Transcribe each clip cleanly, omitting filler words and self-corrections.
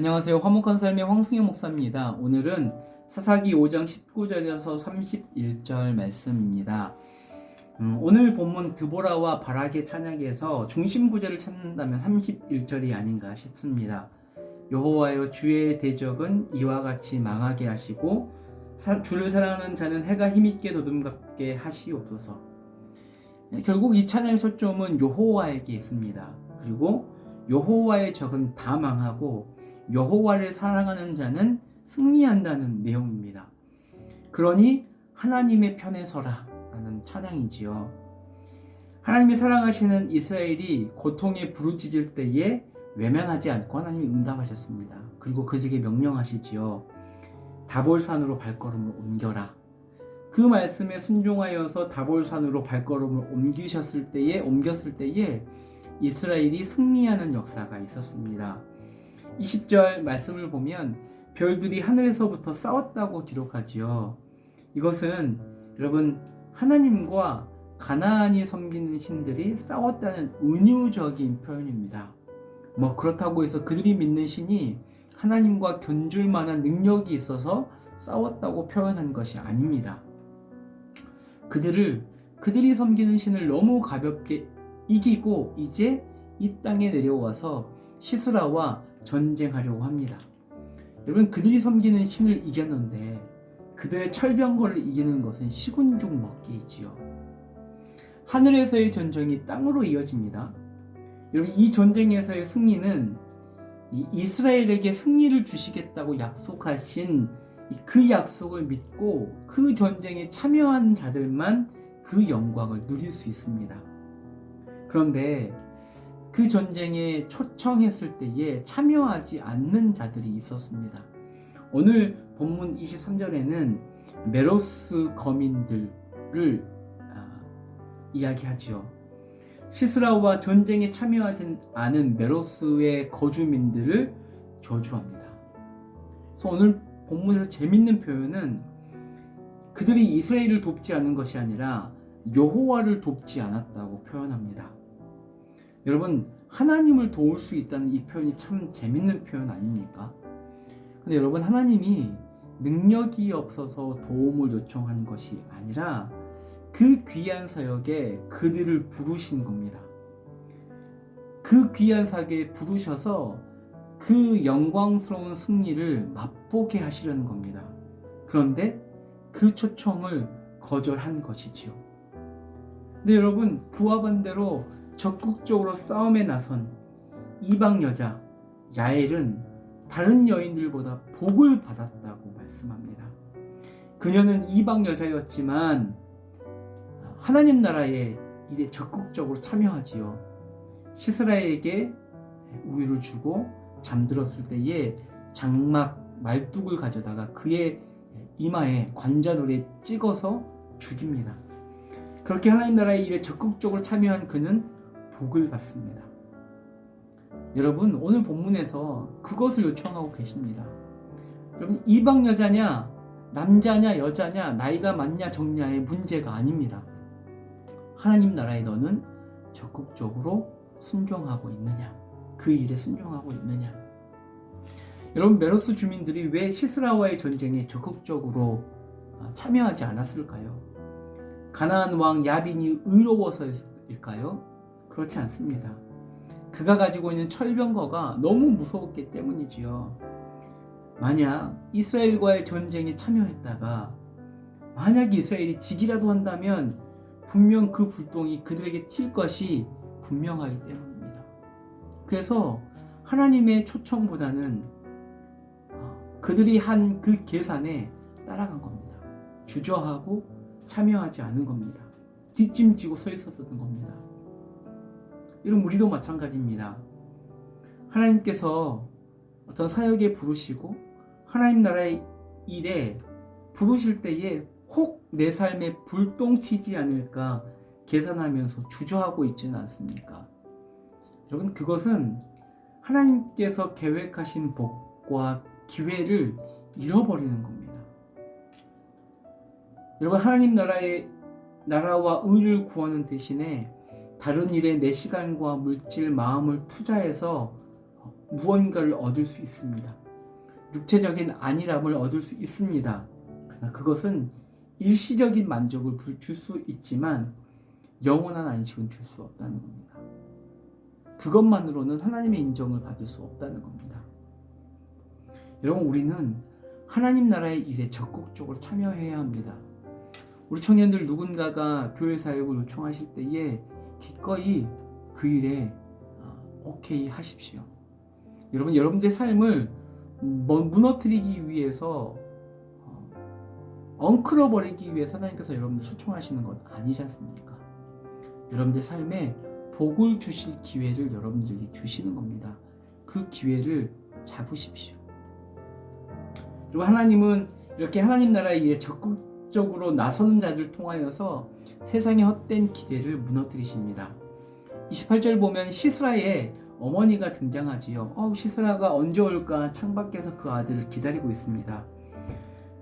안녕하세요. 화목한 삶의 황승현 목사입니다. 오늘은 사사기 5장 19절에서 31절 말씀입니다. 오늘 본문 드보라와 바락의 찬양에서 중심 구절을 찾는다면 31절이 아닌가 싶습니다. 여호와여, 주의 대적은 이와 같이 망하게 하시고 주를 사랑하는 자는 해가 힘있게 도둑같게 하시옵소서. 결국 이 찬양의 초점은 여호와에게 있습니다. 그리고 여호와의 적은 다 망하고 여호와를 사랑하는 자는 승리한다는 내용입니다. 그러니 하나님의 편에 서라 라는 찬양이지요. 하나님이 사랑하시는 이스라엘이 고통에 부르짖을 때에 외면하지 않고 하나님이 응답하셨습니다. 그리고 그에게 명령하시지요. 다볼산으로 발걸음을 옮겨라. 그 말씀에 순종하여서 다볼산으로 발걸음을 옮겼을 때에 이스라엘이 승리하는 역사가 있었습니다. 20절 말씀을 보면 별들이 하늘에서부터 싸웠다고 기록하지요. 이것은 여러분 하나님과 가나안이 섬기는 신들이 싸웠다는 은유적인 표현입니다. 그렇다고 해서 그들이 믿는 신이 하나님과 견줄 만한 능력이 있어서 싸웠다고 표현한 것이 아닙니다. 그들이 섬기는 신을 너무 가볍게 이기고 이제 이 땅에 내려와서 시스라와 전쟁하려고 합니다. 여러분, 그들이 섬기는 신을 이겼는데 그들의 철병거를 이기는 것은 시군죽 먹기이지요. 하늘에서의 전쟁이 땅으로 이어집니다. 여러분, 이 전쟁에서의 승리는 이스라엘에게 승리를 주시겠다고 약속하신 그 약속을 믿고 그 전쟁에 참여한 자들만 그 영광을 누릴 수 있습니다. 그런데 그 전쟁에 초청했을 때에 참여하지 않는 자들이 있었습니다. 오늘 본문 23절에는 메로스 거민들을 이야기하지요. 시스라와 전쟁에 참여하지 않은 메로스의 거주민들을 저주합니다. 그래서 오늘 본문에서 재밌는 표현은 그들이 이스라엘을 돕지 않은 것이 아니라 여호와를 돕지 않았다고 표현합니다. 여러분, 하나님을 도울 수 있다는 이 표현이 참 재밌는 표현 아닙니까? 근데 여러분, 하나님이 능력이 없어서 도움을 요청한 것이 아니라 그 귀한 사역에 그들을 부르신 겁니다. 그 귀한 사역에 부르셔서 그 영광스러운 승리를 맛보게 하시려는 겁니다. 그런데 그 초청을 거절한 것이지요. 근데 여러분, 그와 반대로 적극적으로 싸움에 나선 이방 여자 야엘은 다른 여인들보다 복을 받았다고 말씀합니다. 그녀는 이방 여자였지만 하나님 나라의 일에 적극적으로 참여하지요. 시스라에게 우유를 주고 잠들었을 때에 장막 말뚝을 가져다가 그의 이마에 관자놀이에 찍어서 죽입니다. 그렇게 하나님 나라의 일에 적극적으로 참여한 그는 복을 받습니다. 여러분, 오늘 본문에서 그것을 요청하고 계십니다. 여러분, 이방 여자냐 남자냐 여자냐 나이가 많냐 적냐의 문제가 아닙니다. 하나님 나라에 너는 적극적으로 순종하고 있느냐, 그 일에 순종하고 있느냐. 여러분, 메로스 주민들이 왜 시스라와의 전쟁에 적극적으로 참여하지 않았을까요? 가나안 왕 야빈이 의로워서일까요? 그렇지 않습니다. 그가 가지고 있는 철병거가 너무 무서웠기 때문이지요. 만약 이스라엘과의 전쟁에 참여했다가 만약 이스라엘이 지기라도 한다면 분명 그 불똥이 그들에게 튈 것이 분명하기 때문입니다. 그래서 하나님의 초청보다는 그들이 한 그 계산에 따라간 겁니다. 주저하고 참여하지 않은 겁니다. 뒷짐지고 서 있었던 겁니다. 이런 우리도 마찬가지입니다. 하나님께서 어떤 사역에 부르시고 하나님 나라의 일에 부르실 때에 혹 내 삶에 불똥 튀지 않을까 계산하면서 주저하고 있지는 않습니까? 여러분, 그것은 하나님께서 계획하신 복과 기회를 잃어버리는 겁니다. 여러분, 하나님 나라와 의를 구하는 대신에 다른 일에 내 시간과 물질, 마음을 투자해서 무언가를 얻을 수 있습니다. 육체적인 안일함을 얻을 수 있습니다. 그러나 그것은 일시적인 만족을 줄 수 있지만 영원한 안식은 줄 수 없다는 겁니다. 그것만으로는 하나님의 인정을 받을 수 없다는 겁니다. 여러분, 우리는 하나님 나라의 일에 적극적으로 참여해야 합니다. 우리 청년들 누군가가 교회 사역을 요청하실 때에 기꺼이 그 일에 오케이 하십시오. 여러분들의 삶을 무너뜨리기 위해서 엉클어버리기 위해서 하나님께서 여러분들 초청하시는 것 아니지 않습니까? 여러분들 삶에 복을 주실 기회를 여러분들에게 주시는 겁니다. 그 기회를 잡으십시오. 그리고 하나님은 이렇게 하나님 나라의 일에 적극적으로 나서는 자들을 통하여서 세상의 헛된 기대를 무너뜨리십니다. 28절 보면 시스라의 어머니가 등장하지요. 시스라가 언제 올까 창밖에서 그 아들을 기다리고 있습니다.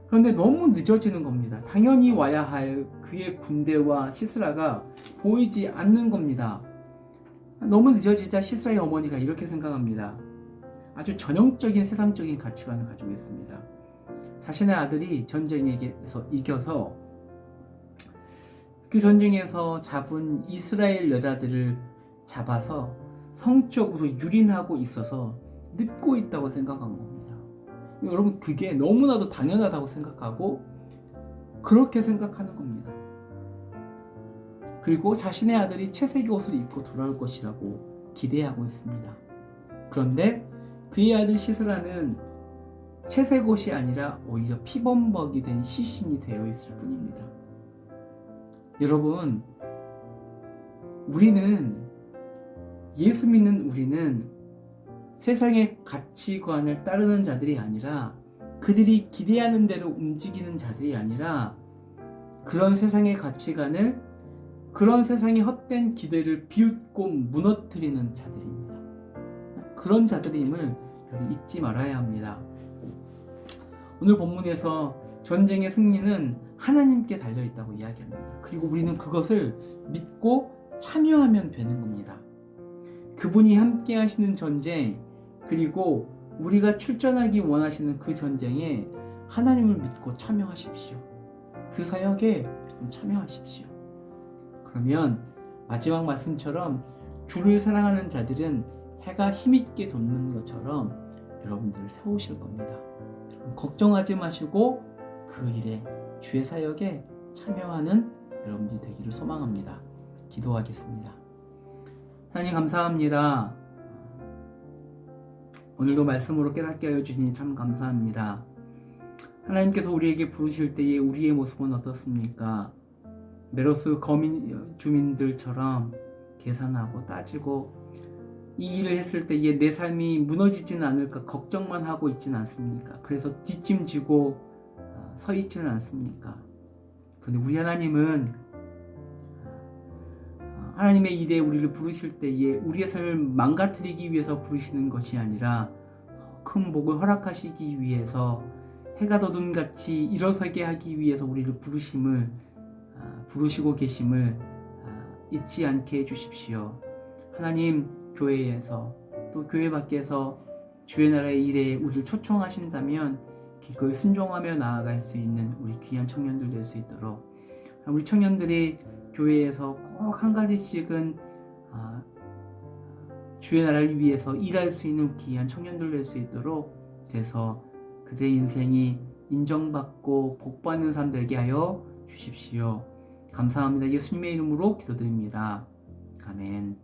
그런데 너무 늦어지는 겁니다. 당연히 와야 할 그의 군대와 시스라가 보이지 않는 겁니다. 너무 늦어지자 시스라의 어머니가 이렇게 생각합니다. 아주 전형적인 세상적인 가치관을 가지고 있습니다. 자신의 아들이 전쟁에서 이겨서 그 전쟁에서 잡은 이스라엘 여자들을 잡아서 성적으로 유린하고 있어서 늙고 있다고 생각한 겁니다. 여러분, 그게 너무나도 당연하다고 생각하고 그렇게 생각하는 겁니다. 그리고 자신의 아들이 채색의 옷을 입고 돌아올 것이라고 기대하고 있습니다. 그런데 그의 아들 시스라는 채색 옷이 아니라 오히려 피범벅이 된 시신이 되어 있을 뿐입니다. 여러분, 예수 믿는 우리는 세상의 가치관을 따르는 자들이 아니라, 그들이 기대하는 대로 움직이는 자들이 아니라, 그런 세상의 가치관을, 그런 세상의 헛된 기대를 비웃고 무너뜨리는 자들입니다. 그런 자들임을 잊지 말아야 합니다. 오늘 본문에서 전쟁의 승리는 하나님께 달려있다고 이야기합니다. 그리고 우리는 그것을 믿고 참여하면 되는 겁니다. 그분이 함께 하시는 전쟁, 그리고 우리가 출전하기 원하시는 그 전쟁에 하나님을 믿고 참여하십시오. 그 사역에 참여하십시오. 그러면 마지막 말씀처럼 주를 사랑하는 자들은 해가 힘있게 돋는 것처럼 여러분들을 세우실 겁니다. 걱정하지 마시고 그 일에, 주의 사역에 참여하는 여러분들이 되기를 소망합니다. 기도하겠습니다. 하나님, 감사합니다. 오늘도 말씀으로 깨닫게 하여 주시니 참 감사합니다. 하나님께서 우리에게 부르실 때에 우리의 모습은 어떻습니까? 메로스 거민 주민들처럼 계산하고 따지고 이 일을 했을 때에 내 삶이 무너지지는 않을까 걱정만 하고 있지는 않습니까? 그래서 뒷짐지고 서 있지는 않습니까? 그런데 우리 하나님은 하나님의 일에 우리를 부르실 때에 우리의 삶을 망가뜨리기 위해서 부르시는 것이 아니라 더 큰 복을 허락하시기 위해서, 해가 돋음같이 일어서게 하기 위해서 우리를 부르시고 계심을 잊지 않게 해주십시오. 하나님, 교회에서 또 교회 밖에서 주의 나라의 일에 우리를 초청하신다면 기꺼이 순종하며 나아갈 수 있는 우리 귀한 청년들 될 수 있도록, 우리 청년들이 교회에서 꼭 한 가지씩은 주의 나라를 위해서 일할 수 있는 귀한 청년들 될 수 있도록 돼서 그들의 인생이 인정받고 복받는 삶 되게 하여 주십시오. 감사합니다. 예수님의 이름으로 기도드립니다. 아멘.